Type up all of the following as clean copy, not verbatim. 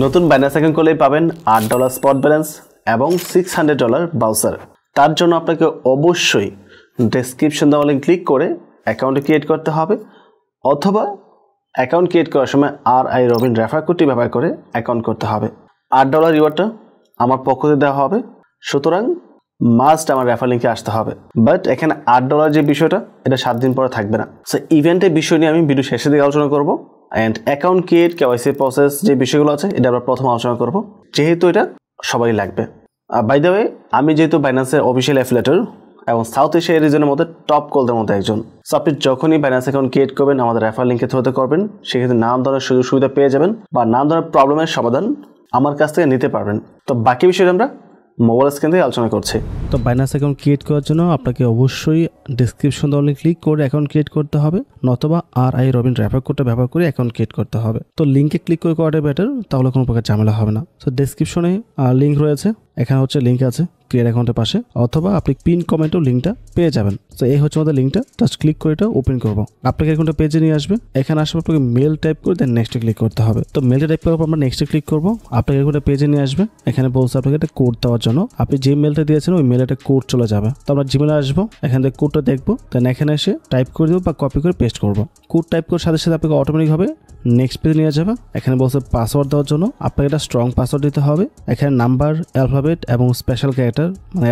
নতুন Binance account করলেই পাবেন $8 স্পট ব্যালেন্স এবং $600 বাউচার। তার জন্য আপনাকে অবশ্যই ডেসক্রিপশন দেওয়া লিংক ক্লিক করে অ্যাকাউন্ট ক্রিয়েট করতে হবে, অথবা অ্যাকাউন্ট ক্রিয়েট করার সময় RI রবিন রেফার কোডটি ব্যবহার করে অ্যাকাউন্ট করতে হবে। $8 রিওয়ার্ডটা আমার পক্ষ থেকে দেওয়া হবে, সুতরাং মাস্ট আমার রেফার লিঙ্কে আসতে হবে। বাট এখানে $8 যে বিষয়টা, এটা 7 দিন পরে থাকবে না। সো ইভেন্টের বিষয় নিয়ে আমি ভিডিও শেষে দিকে আলোচনা করব। And account create, KYC process যে বিষয়গুলো আছে, এটা আমরা প্রথম আলোচনা করব, যেহেতু এটা সবাই লাগবে। বাই দ্য ওয়ে, আমি যেহেতু বাইন্যান্সের অফিসিয়াল অ্যাফিলিয়েটর এবং সাউথ এশিয়া রিজনের মধ্যে টপ কলদের মধ্যে একজন, সো আপনি যখনই বাইন্যান্স অ্যাকাউন্ট ক্রিয়েট করবেন আমাদের রেফার লিঙ্কের থ্রুতে করবেন, সেক্ষেত্রে নানান ধরনের সুযোগ সুবিধা পেয়ে যাবেন বা নানান ধরনের প্রবলেমের সমাধান আমার কাছ থেকে নিতে পারবেন। তো বাকি বিষয়টা আমরা মোবাইল স্ক্রিন থেকে আলোচনা করছি। তো বাইন্যান্স অ্যাকাউন্ট ক্রিয়েট করার জন্য আপনাকে অবশ্যই ডেসক্রিপশন দেওয়া লিঙ্ক ক্লিক করে অ্যাকাউন্ট ক্রিয়েট করতে হবে, নতুবা RI রবিন রেফার কোডটা ব্যবহার করে অ্যাকাউন্ট ক্রিয়েট করতে হবে। তো লিঙ্কে ক্লিক করে করাটা বেটার, তাহলে কোনো প্রকার ঝামেলা হবে না। তো ডেসক্রিপশনে লিঙ্ক রয়েছে, এখানে হচ্ছে লিঙ্ক আছে ক্রিয়েট অ্যাকাউন্টের পাশে, অথবা আপনি পিন কমেন্টেও লিঙ্কটা পেয়ে যাবেন। তো এই হচ্ছে আমাদের লিঙ্কটা, জাস্ট ক্লিক করে এটা ওপেন করবো। আপনাকে এরকমটা পেজে নিয়ে আসবে, এখানে আসবে আপনাকে মেল টাইপ করে দেন নেক্সটে ক্লিক করতে হবে। তো মেলটা টাইপ করার পর আমরা নেক্সটে ক্লিক করবো, আপনাকে এরকমটা পেজে নিয়ে আসবে। এখানে বলছে আপনাকে একটা কোড দেওয়ার জন্য, আপনি যে মেলটা দিয়েছেন ওই মেলে একটা কোড চলে যাবে। তো আমরা জিমেলে আসবো, এখান থেকে কোডটা দেখবো, দেন এখানে এসে টাইপ করে দেবো বা কপি করে পেস্ট করবো। কোড টাইপ করার সাথে সাথে আপনাকে অটোমেটিকভাবে নেক্সট পেজে নিয়ে যাবে। এখানে বলছে পাসওয়ার্ড দেওয়ার জন্য, আপনাকে একটা স্ট্রং পাসওয়ার্ড দিতে হবে। এখানে নাম্বার, অ্যালফাবেট এবং স্পেশাল ক্যারেক্টার মানে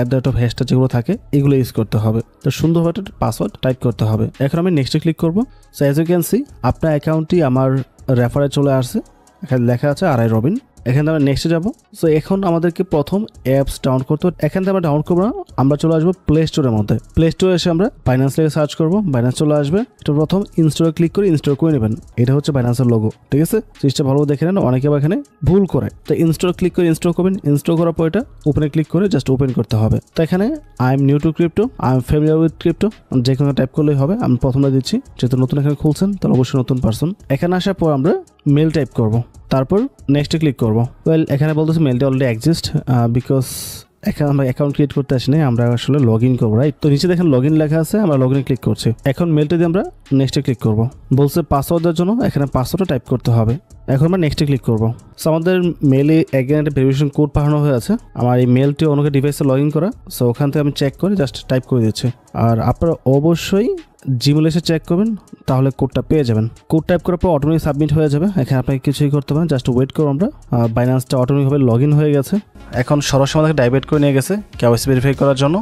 # যেগুলো থাকে এগুলো ইউজ করতে হবে। তো সুন্দরভাবে একটা পাসওয়ার্ড টাইপ করতে হবে। এখন আমি নেক্সটে ক্লিক করবো। So as you can see আপনার অ্যাকাউন্টটি আমার রেফারে চলে আসছে, এখানে লেখা আছে RI রবিন। এখানে আমরা নেক্সটে যাবো। সো এখন আমাদেরকে প্রথম অ্যাপস ডাউনলোড করতে হবে। এখান থেকে আমরা ডাউনলোড করবো না, আমরা চলে আসবো প্লে স্টোরের মধ্যে। প্লে স্টোরে এসে আমরা বাইন্যান্স লিখে সার্চ করবো, বাইন্যান্স চলে আসবে। এটা প্রথম ইনস্টলে ক্লিক করে ইনস্টল করে নেবেন। এটা হচ্ছে বাইন্যান্সের লোগো, ঠিক আছে? জিনিসটা ভালো দেখে নেন, অনেকে আবার এখানে ভুল করে। তো ইনস্টল ক্লিক করে ইনস্টল করবেন। ইনস্টল করার পর এটা ওপেনে ক্লিক করে জাস্ট ওপেন করতে হবে। তো এখানে I am new two crypto, I am familiar with crypto, যে কোনো টাইপ করলেই হবে। আমি প্রথমটা দিচ্ছি, যেহেতু নতুন এখানে খুলছেন তাহলে অবশ্যই নতুন পারসন। এখানে আসার পর আমরা মেল টাইপ করবো, তারপর নেক্সটে ক্লিক করবো। ওয়েল এখানে বলতেছে মেলটা অলরেডি এক্সিস্ট, বিকজ এখানে আমরা অ্যাকাউন্ট ক্রিয়েট করতে আসিনি, আমরা আসলে লগ ইন করবো, রাইট? তো নিচে দেখেন লগ ইন লেখা আছে, আমরা লগ ইনে ক্লিক করছি। এখন মেলটা দিয়ে আমরা নেক্সটে ক্লিক করবো। বলছে পাসওয়ার্ড দেওয়ার জন্য, এখানে পাসওয়ার্ডটা টাইপ করতে হবে। এখন আমরা নেক্সটে ক্লিক করবো। সো আমাদের মেলে এগেন একটা ভেরিফিকেশন কোড পাঠানো হয়ে আছে। আমার এই মেলটি অন্য ডিভাইসে লগ ইন করা, সো ওখান থেকে আমি চেক করে জাস্ট টাইপ করে দিচ্ছি। আর আপনারা অবশ্যই জিমেলে এসে চেক করবেন, তাহলে কোডটা পেয়ে যাবেন। কোড টাইপ করার পর অটোমেটিক সাবমিট হয়ে যাবে। এখানে আপনাকে কিছুই করতে হবে না, জাস্ট ওয়েট করবো আমরা। বাইন্যান্সটা অটোমেটিকভাবে লগ ইন হয়ে গেছে। এখন সরাসরি আমাদেরকে ডাইভার্ট করে নিয়ে গেছে কেওয়াইসি ভেরিফাই করার জন্য।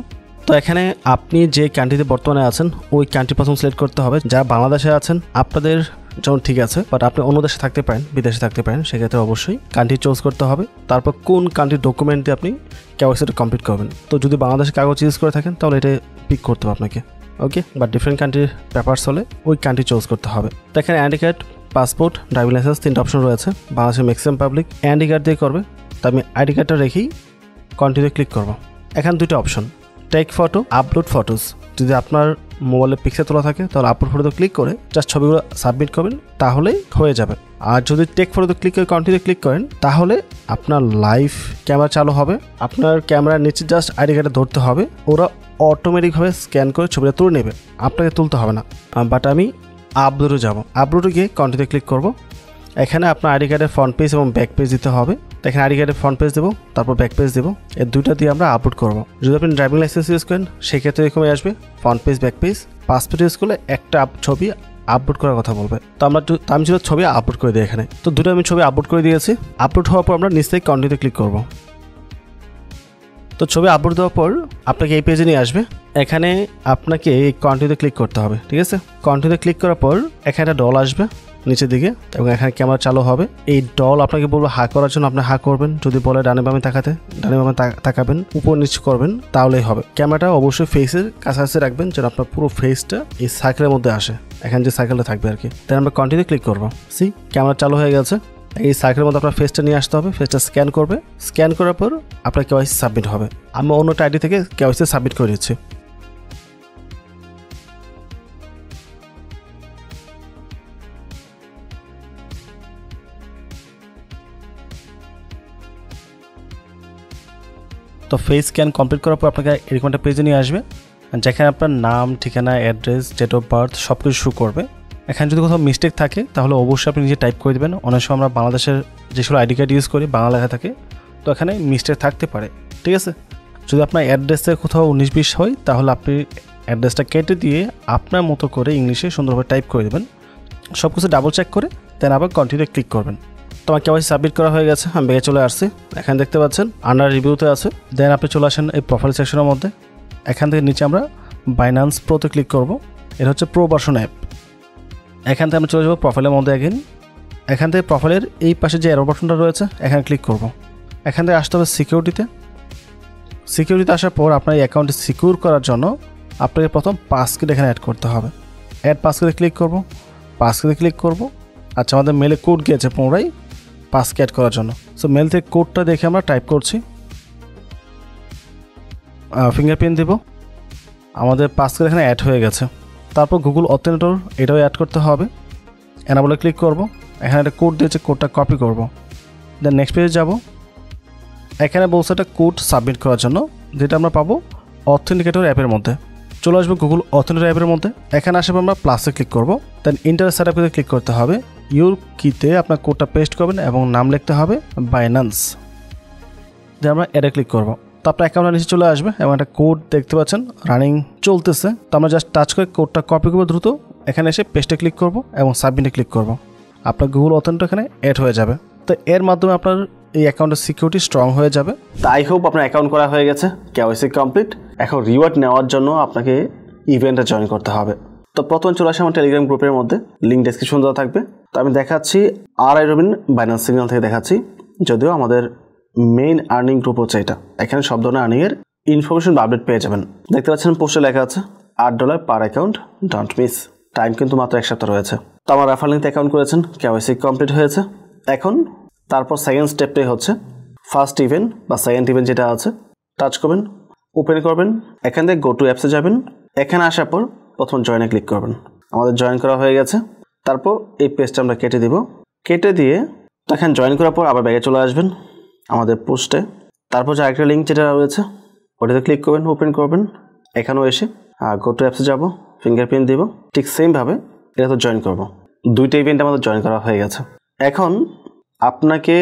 তো এখানে আপনি যে কান্ট্রিতে বর্তমানে আছেন ওই কান্ট্রি প্রথম সিলেক্ট করতে হবে। যারা বাংলাদেশে আছেন আপনাদের যেমন ঠিক আছে, বাট আপনি অন্য দেশে থাকতে পারেন, বিদেশে থাকতে পারেন, সেক্ষেত্রে অবশ্যই কান্ট্রি চুজ করতে হবে। তারপর কোন কান্ট্রির ডকুমেন্ট দিয়ে আপনি কেওয়াইসিটা কমপ্লিট করবেন। তো যদি বাংলাদেশের কাগজ ইউজ করে থাকেন তাহলে এটা পিক করতে হবে আপনাকে, ওকে? বাট ডিফারেন্ট কান্ট্রির পেপারস হলে ওই কান্ট্রি চুজ করতে হবে। তো এখানে ID card, passport, driving licence 3টা অপশন রয়েছে। বাংলাদেশের ম্যাক্সিমাম পাবলিক আইডি কার্ড দিয়ে করবে, তো আমি আইডি কার্ডটা রেখেই কন্টিনিউ ক্লিক করবো। এখানে 2টা option, take photo, upload photos. যদি আপনার মোবাইলে পিকচার তোলা থাকে তাহলে আপলোড ফটোতে ক্লিক করে জাস্ট ছবিগুলো সাবমিট করবেন, তাহলেই হয়ে যাবে। আর যদি টেক ফটোতে ক্লিক করে কন্টিনিউ ক্লিক করেন তাহলে আপনার লাইভ ক্যামেরা চালু হবে। আপনার ক্যামেরার নিচে জাস্ট আইডি কার্ডে ধরতে হবে, ওরা অটোমেটিকভাবে স্ক্যান করে ছবিটা তুলে নেবে, আপনাকে তুলতে হবে না। বাট আমি আপলোডে যাব, আপলোডে গিয়ে কন্টিনিউ ক্লিক করব। এখানে আপনার আইডি কার্ডের ফ্রন্ট পেজ এবং ব্যাক পেজ দিতে হবে। এখানে আইডি কার্ডের ফ্রন্ট পেজ দেবো, তারপর ব্যাক পেজ দেবো, এই 2টা দিয়ে আমরা আপলোড করবো। যদি আপনি ড্রাইভিং লাইসেন্স ইউজ করেন সেক্ষেত্রে এরকমই আসবে, front page back page. Passport use করলে একটা ছবি আপলোড করার কথা বলবে। তো আমি ছিল ছবি আপলোড করে দিই এখানে। তো 2টা আমি ছবি আপলোড করে দিয়েছি। আপলোড হওয়ার পর আমরা নিচ থেকে কন্টিনিউ ক্লিক করবো। তো ছবি আপলোড দেওয়ার পর আপনাকে এই পেজে নিয়ে আসবে। এখানে আপনাকে এই কন্টিনিউতে ক্লিক করতে হবে, ঠিক আছে? কন্টিনিউতে ক্লিক করার পর এখানে একটা ডল আসবে নিচের দিকে এবং এখানে ক্যামেরা চালু হবে। এই ডল আপনাকে বলবো হা করার জন্য, আপনি হা করবেন। যদি বলে ডানে বামে তাকাতে, ডানে বামে তাকাবেন, উপর নিচে করবেন, তাহলেই হবে। ক্যামেরাটা অবশ্যই ফেসের কাছাকাছি রাখবেন যেন আপনার পুরো ফেসটা এই সার্কেলের মধ্যে আসে, এখানে যে সার্কেলটা থাকবে আর কি। তাই আমরা কন্টিনিউ ক্লিক করবো। সি ক্যামেরা চালু হয়ে গেছে। এই সার্কেলের মধ্যে আপনার ফেসটা নিয়ে আসতে হবে, ফেসটা স্ক্যান করবে। স্ক্যান করার পর আপনার কেওয়াইসি সাবমিট হবে। আমি অন্য আইডি থেকে কেওয়াইসি সাবমিট করে দিচ্ছি। তো ফেস স্ক্যান কমপ্লিট করার পর আপনাকে এরকম একটা পেজে নিয়ে আসবে, যেখানে আপনার নাম, ঠিকানা, অ্যাড্রেস, ডেট অফ বার্থ সব কিছু শো করবে। এখানে যদি কোথাও মিস্টেক থাকে তাহলে অবশ্যই আপনি নিজে টাইপ করে দেবেন। অনেক সময় আমরা বাংলাদেশের যেসব আইডি কার্ড ইউজ করি বাংলা লেখা থাকে, তো এখানে মিস্টেক থাকতে পারে, ঠিক আছে। যদি আপনার অ্যাড্রেসে কোথাও 19-20 হয় তাহলে আপনি অ্যাড্রেসটা কেটে দিয়ে আপনার মতো করে ইংলিশে সুন্দরভাবে টাইপ করে দেবেন। সব কিছু ডাবল চেক করে দেন আবার কন্টিনিউ ক্লিক করবেন। তো আমার কেওয়াইসি সাবমিট করা হয়ে গেছে, আমি ব্যাগে চলে আসছি। এখানে দেখতে পাচ্ছেন আন্ডার রিভিউতে আছে। দেন আপনি চলে আসেন এই প্রোফাইল সেকশনের মধ্যে। এখান থেকে নিচে আমরা বাইন্যান্স প্রোতে ক্লিক করব। এটা হচ্ছে প্রো ভার্সন অ্যাপ। এখান থেকে আমি চলে যাবো প্রোফাইলের মধ্যে অ্যাগেন। এখান থেকে প্রোফাইলের এই পাশে যে অ্যারো বাটনটা রয়েছে এখানে ক্লিক করব। এখান থেকে আসতে হবে সিকিউরিটিতে আসার পর আপনার এই অ্যাকাউন্টটি সিকিউর করার জন্য আপনাকে প্রথম পাসকিড এখানে অ্যাড করতে হবে। অ্যাড পাসকিডে ক্লিক করব। আচ্ছা, আমাদের মেলে কোড গিয়েছে পুনরায় পাসকি অ্যাড করার জন্য। সো মেল থেকে কোডটা দেখে আমরা টাইপ করছি, ফিঙ্গারপ্রিন্ট দেব। আমাদের পাসকিড এখানে অ্যাড হয়ে গেছে। তারপর গুগল অথেন্টিকেটর এটাও অ্যাড করতে হবে। এনাবলে ক্লিক করব। এখানে একটা কোড দিয়েছে, কোডটা কপি করব। দেন নেক্সট পেজে যাব। এখানে বলছে একটা কোড সাবমিট করার জন্য, যেটা আমরা পাবো অথেন্টিকেটর অ্যাপের মধ্যে। চলে আসবো গুগল অথেন্টিকেটর অ্যাপের মধ্যে। এখানে আসবে আমরা প্লাসে ক্লিক করব। দেন ইন্টারনেট সেটআপে ক্লিক করতে হবে। ইউর কিতে আপনার কোডটা পেস্ট করবেন এবং নাম লিখতে হবে বাইন্যান্স। দেন আমরা অ্যাডে ক্লিক করব। তো আপনার অ্যাকাউন্টের নিচে চলে আসবে এবং একটা কোড দেখতে পাচ্ছেন রানিং চলতেছে। তো আমরা জাস্ট টাচ করে কোডটা কপি করবো দ্রুত। এখানে এসে পেস্টে ক্লিক করব এবং সাবমিটে ক্লিক করব। আপনার গুগল অথেন্টিকেটর এখানে অ্যাড হয়ে যাবে। তো এর মাধ্যমে আপনার এই অ্যাকাউন্টের সিকিউরিটি স্ট্রং হয়ে যাবে। তো আই হোপ আপনার অ্যাকাউন্ট করা হয়ে গেছে, কেওয়াইসি কমপ্লিট। এখন রিওয়ার্ড নেওয়ার জন্য আপনাকে ইভেন্টে জয়েন করতে হবে। তো প্রথমে চলে আসে আমার টেলিগ্রাম গ্রুপের মধ্যে, লিঙ্ক ডেসক্রিপশন দেওয়া থাকবে। তো আমি দেখাচ্ছি আর.আই. রবিন বাইন্যান্স সিগন্যাল থেকে দেখাচ্ছি, যদিও আমাদের মেইন আর্নিং গ্রুপ হচ্ছে এটা। এখানে সব ধরনের আর্নিংয়ের ইনফরমেশন বা আপডেট পেয়ে যাবেন। দেখতে পাচ্ছেন পোস্টে লেখা আছে $8 পার অ্যাকাউন্ট, ডোন্ট মিস। টাইম কিন্তু মাত্র 1 সপ্তাহ রয়েছে। তো আমার রেফার লিঙ্কে অ্যাকাউন্ট করেছেন, কেওয়াইসি কমপ্লিট হয়েছে। এখন তারপর সেকেন্ড স্টেপটাই হচ্ছে ফার্স্ট ইভেন্ট বা সেকেন্ড ইভেন্ট যেটা আছে, টাচ করবেন, ওপেন করবেন। এখান থেকে গো টু অ্যাপসে যাবেন। এখানে আসার পর প্রথম জয়েনে ক্লিক করবেন। আমাদের জয়েন করা হয়ে গেছে। তারপর এই পেজটা আমরা কেটে দিব। কেটে দিয়ে এখানে জয়েন করার পর আবার ব্যাগে চলে আসবেন আমাদের পোস্টে। তারপর যে আরেকটা লিঙ্ক যেটা রয়েছে ওটাতে ক্লিক করবেন, ওপেন করবেন। এখানেও এসে গো টু অ্যাপসে যাব, ফিঙ্গারপ্রিন্ট দিব। ঠিক সেমভাবে এটা তো জয়েন করব। দুইটা ইভেন্ট আমাদের জয়েন করা হয়ে গেছে। এখন আপনাকে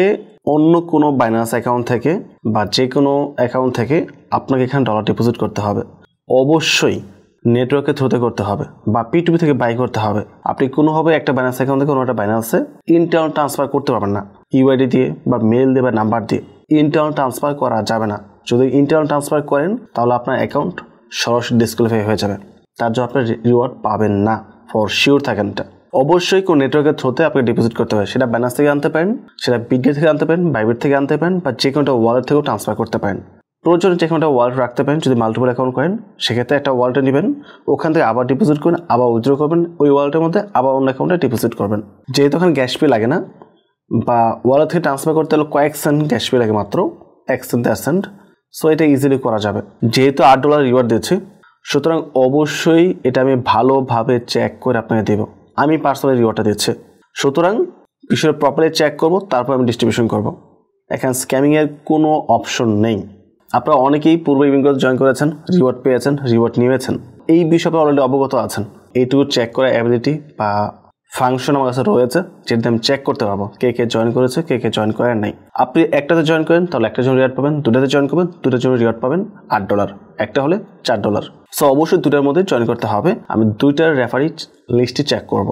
অন্য কোনো বাইন্যান্স অ্যাকাউন্ট থেকে বা যে কোনো অ্যাকাউন্ট থেকে আপনাকে এখানে ডলার ডিপোজিট করতে হবে। অবশ্যই নেটওয়ার্কের থ্রুতে করতে হবে বা P2P থেকে বাই করতে হবে। আপনি কোনোভাবে একটা বাইন্যান্স অ্যাকাউন্ট থেকে কোনো একটা বাইন্যান্সে ইন্টারনাল ট্রান্সফার করতে পারবেন না। ইউআইডি দিয়ে বা মেল দিয়ে বা নাম্বার দিয়ে ইন্টারনাল ট্রান্সফার করা যাবে না। যদি ইন্টারনাল ট্রান্সফার করেন তাহলে আপনার অ্যাকাউন্ট সরাসরি ডিসক্যালিফাই হয়ে যাবে। তার জন্য আপনি রিওয়ার্ড পাবেন না, ফর শিওর থাকেন। এটা অবশ্যই কোন নেটওয়ার্কের থ্রুতে আপনাকে ডিপোজিট করতে হবে। সেটা বাইন্যান্স থেকে আনতে পারেন, সেটা বিটগেট থেকে আনতে পারেন, বাইবিট থেকে আনতে পারেন, বা যে কোনোটা ওয়ালেট থেকেও ট্রান্সফার করতে পারেন। প্রয়োজনে যে কোনোটা ওয়ালেট রাখতে পারেন। যদি মাল্টিপল অ্যাকাউন্ট করেন সেক্ষেত্রে একটা ওয়ালেটে নেবেন, ওখান থেকে আবার ডিপোজিট করবেন, আবার উইথড্র করবেন ওই ওয়ালেটের মধ্যে, আবার অন্য অ্যাকাউন্টে ডিপোজিট করবেন। যেহেতু ওখানে গ্যাস ফি লাগে না বা ওয়ালেট থেকে ট্রান্সফার করতে হলে কয়েক সেন্ট গ্যাস ফি লাগে, মাত্র 1 সেন্ট 1 সেন্ট। সো এটা ইজিলি করা যাবে। যেহেতু $8 রিওয়ার্ড দিচ্ছি, সুতরাং অবশ্যই এটা আমি ভালোভাবে চেক করে আপনাকে দেব। আমি পার্সোনালি রিওয়ার্ডটা দিচ্ছি, সুতরাং বিষয়টা প্রপারলি চেক করব, তারপর আমি ডিস্ট্রিবিউশন করব। এখানে স্ক্যামিংয়ের কোনো অপশন নেই। আপনারা অনেকেই পূর্ব ইভেন্টগুলো জয়েন করেছেন, রিওয়ার্ড পেয়েছেন, রিওয়ার্ড নিয়েছেন, এই বিষয়ে অলরেডি অবগত আছেন। এইটুকু চেক করার অ্যাবিলিটি বা ফাংশন আমার কাছে রয়েছে, যেটা আমি চেক করতে পারবো কে কে জয়েন করেছে, কে কে জয়েন করেন নাই। আপনি একটাতে জয়েন করেন তাহলে একটার জন্য রিওয়ার্ড পাবেন, দুটাতে জয়েন করবেন দুটার জন্য রিওয়ার্ড পাবেন $8, একটা হলে $4। সো অবশ্যই দুটার মধ্যে জয়েন করতে হবে। আমি দুইটার রেফারি লিস্টটি চেক করব।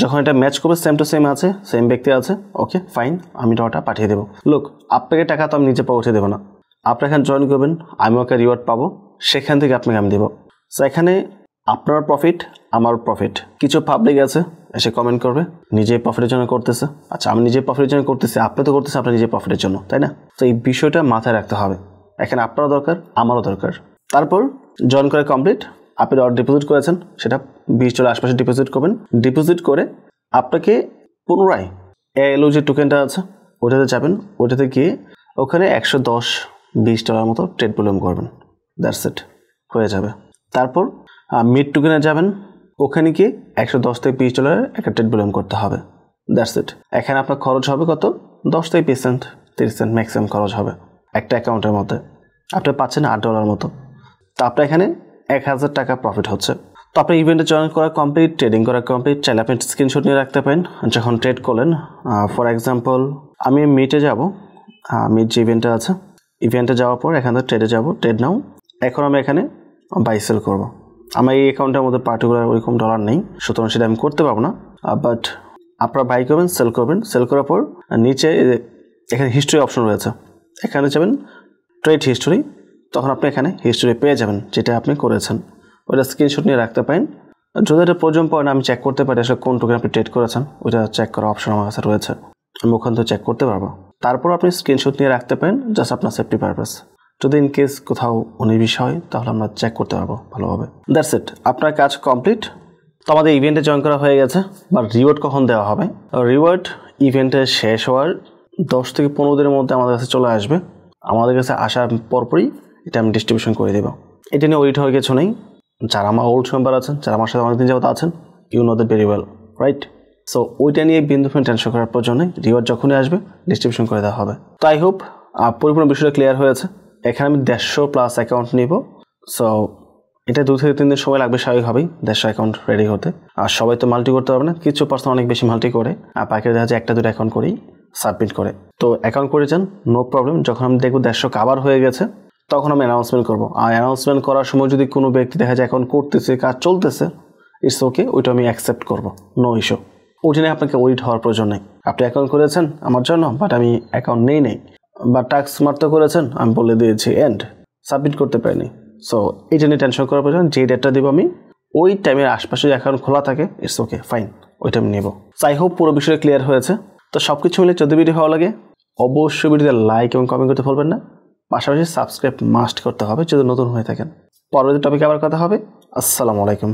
যখন এটা ম্যাচ করবে, সেম টু সেম আছে, সেম ব্যক্তি আছে, ওকে ফাইন, আমি টাকাটা পাঠিয়ে দেবো। লোক আপনাকে টাকা তো আমি নিজে পৌঁছে দেবো না, আপনি এখানে জয়েন করবেন, আমি ওকে রিওয়ার্ড পাবো, সেখান থেকে আপনাকে আমি দেবো। সো এখানে আপনার প্রফিট, আমার প্রফিট। কিছু পাবলিক আছে এসে কমেন্ট করবে নিজে প্রফিটের জন্য করতেছে। আচ্ছা, আমি নিজে প্রফিটের জন্য করতেছি, আপনি তো করতেছে আপনার নিজে প্রফিটের জন্য, তাই না? তো এই বিষয়টা মাথায় রাখতে হবে। এখানে আপনারও দরকার, আমারও দরকার। তারপর জয়েন করে কমপ্লিট, আপনি অর্ডার ডিপোজিট করেছেন, সেটা $20 আশপাশে ডিপোজিট করবেন। ডিপোজিট করে আপনাকে পুনরায় এলো যে টোকেনটা আছে ওটাতে যাবেন, ওটাতে গিয়ে ওখানে $110-20 মতো ট্রেড ভলিউম করবেন। দ্যাটস ইট, হয়ে যাবে। তারপর মিড টোকেনে যাবেন, ওখানে গিয়ে $110 থেকে $20 একটা ট্রেড ভলিউম করতে হবে। That's it. এখানে আপনার খরচ হবে কত? 10 থেকে 20 সেন্ট, 30 সেন্ট ম্যাক্সিমাম খরচ হবে একটা অ্যাকাউন্টের মধ্যে। আপনি পাচ্ছেন $8 মতো। তো আপনার এখানে 1000 টাকা প্রফিট হচ্ছে। তো আপনার ইভেন্টে জয়েন করা কমপ্লিট, ট্রেডিং করা কমপ্লিট, চাইলে আপনি স্ক্রিনশট নিয়ে রাখতে পারেন যখন ট্রেড করলেন। ফর এক্সাম্পল আমি মিটে যাব, মিট যে ইভেন্টটা আছে, ইভেন্টে যাওয়ার পর এখান থেকে ট্রেডে যাব, ট্রেড নাও। এখন আমি এখানে বাই সেল করব। আমার এই অ্যাকাউন্টের মধ্যে পার্টিকুলার ওইরকম ডলার নেই, সুতরাং সেটা আমি করতে পারবো না। বাট আপনারা বাই করবেন, সেল করবেন, সেল করার পর নিচে এখানে হিস্ট্রি অপশন রয়েছে, এখানে যাবেন ট্রেড হিস্টোরি, তখন আপনি এখানে হিস্টোরি পেয়ে যাবেন যেটা আপনি করেছেন, ওইটা স্ক্রিনশট নিয়ে রাখতে পারেন। যদি এটা প্রয়োজন পড়ে না আমি চেক করতে পারি আসলে কোন টোকেন আপনি ট্রেড করেছেন, ওইটা চেক করার অপশন আমার কাছে রয়েছে, আমি ওখান থেকে চেক করতে পারবো। তারপর আপনি স্ক্রিনশট নিয়ে রাখতে পারেন জাস্ট আপনার সেফটি পারপাস, যদি ইন কেস কোথাও বিষয় হয় তাহলে আমরা চেক করতে পারবো ভালোভাবে। দ্যাটস ইট, আপনার কাজ কমপ্লিট। তো আমাদের ইভেন্টে জয়েন করা হয়ে গেছে, বা রিওয়ার্ড কখন দেওয়া হবে? রিওয়ার্ড ইভেন্টের শেষ হওয়ার 10 থেকে 15 দিনের মধ্যে আমাদের কাছে চলে আসবে। আমাদের কাছে আসার পরপরই এটা আমি ডিস্ট্রিবিউশন করে দেবো। এটা নিয়ে ওইট হওয়ার কিছু নেই। যারা আমার ওল্ড মেম্বার আছেন, যারা আমার সাথে অনেকদিন যাবত আছেন, you know that very well, right? So ওইটা নিয়ে বিন্দু টেনশন করার প্রয়োজন নেই, রিওয়ার্ড যখনই আসবে ডিস্ট্রিবিউশন করে দেওয়া হবে। তো আই হোপ পরিপূর্ণ বিষয়টা ক্লিয়ার হয়েছে। এখানে আমি 150+ অ্যাকাউন্ট নিব। সো এটা 2 থেকে 3 দিন সময় লাগবে স্বাভাবিকভাবেই 150 অ্যাকাউন্ট রেডি হতে। আর সবাই তো মাল্টি করতে পারবে না, কিছু পার্সন অনেক বেশি মাল্টি করে, আর পাইকারি দেখা যায় 1-2 অ্যাকাউন্ট করেই সাবমিট করে। তো অ্যাকাউন্ট করে যান, নো প্রবলেম। যখন আমি দেখবো 150 কাভার হয়ে গেছে তখন আমি অ্যানাউন্সমেন্ট করবো। আর অ্যানাউন্সমেন্ট করার সময় যদি কোনো ব্যক্তি দেখা যায় অ্যাকাউন্ট করতেছে, কাজ চলতেছে, ইটস ওকে, ওইটা আমি অ্যাকসেপ্ট করবো, নো ইস্যু। ওইটা নিয়ে আপনাকে ওইট হওয়ার প্রয়োজন নেই। আপনি অ্যাকাউন্ট করেছেন আমার জন্য, বাট আমি অ্যাকাউন্ট নেই, বা টাস্ক মারতে করেছেন, আমি বলে দিয়েছি এন্ড, সাবমিট করতে পারিনি। সো এইটা নিয়ে টেনশন করার প্রয়োজন, যে ডেটটা দিব আমি ওই টাইমের আশপাশে অ্যাকাউন্ট খোলা থাকে, ইটস ওকে, ফাইন, ওইটা আমি নেব। আই হোপ পুরো বিষয়টা ক্লিয়ার হয়েছে। তো সব কিছু মিলে যদি ভিডিও ভালো লাগে অবশ্যই ভিডিওতে লাইক এবং কমেন্ট করতে ভুলবেন না, পাশাপাশি সাবস্ক্রাইব মাস্ট করতে হবে যদি নতুন হয়ে থাকেন। পরবর্তী টপিকে আবার কথা হবে। আসসালামু আলাইকুম।